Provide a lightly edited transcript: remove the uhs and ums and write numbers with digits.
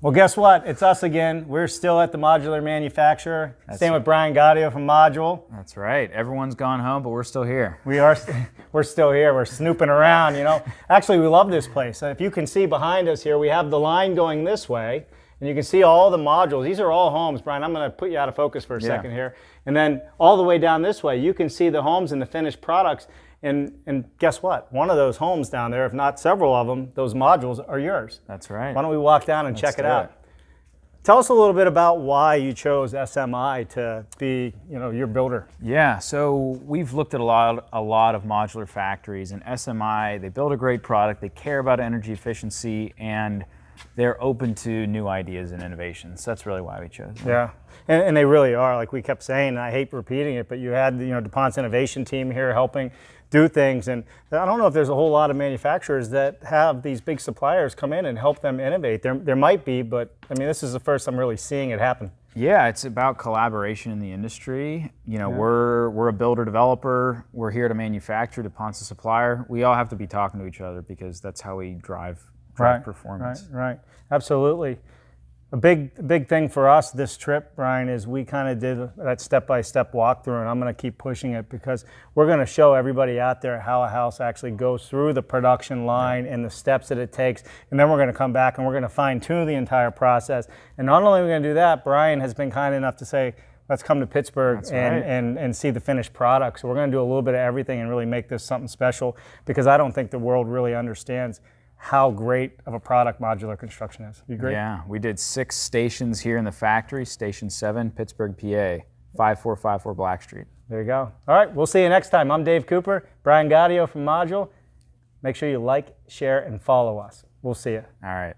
Well, guess what? It's us again. We're still at the modular manufacturer. Staying with Brian Gaudio from Module. That's right. Everyone's gone home, but we're still here. We're still here. We're snooping around, you know. Actually, we love this place. If you can see behind us here, we have the line going this way, and you can see all the modules. These are all homes. Brian, I'm going to put you out of focus for a second here. And then all the way down this way, you can see the homes and the finished products. And guess what? One of those homes down there, if not several of them, those modules are yours. That's right. Why don't we walk down and check it out? Tell us a little bit about why you chose SMI to be, your builder. Yeah, so we've looked at a lot of modular factories, and SMI, they build a great product, they care about energy efficiency, and they're open to new ideas and innovations. That's really why we chose them. Yeah, and they really are. Like we kept saying, and I hate repeating it, but you had DuPont's innovation team here helping do things, and I don't know if there's a whole lot of manufacturers that have these big suppliers come in and help them innovate. There might be, but I mean, this is the first I'm really seeing it happen. Yeah, it's about collaboration in the industry. We're a builder developer. We're here to manufacture. DuPont's a supplier. We all have to be talking to each other because that's how we drive performance. Right. Absolutely. A big thing for us this trip, Brian, is we kind of did that step-by-step walkthrough, and I'm going to keep pushing it because we're going to show everybody out there how a house actually goes through the production line and the steps that it takes, and then we're going to come back and we're going to fine-tune the entire process. And not only are we going to do that, Brian has been kind enough to say, let's come to Pittsburgh and see the finished product. So we're going to do a little bit of everything and really make this something special because I don't think the world really understands how great of a product modular construction is. You agree? Yeah, we did 6 stations here in the factory. Station 7, Pittsburgh, PA, 5454 Black Street. There you go. All right, we'll see you next time. I'm Dave Cooper, Brian Gaudio from Module. Make sure you like, share, and follow us. We'll see you. All right.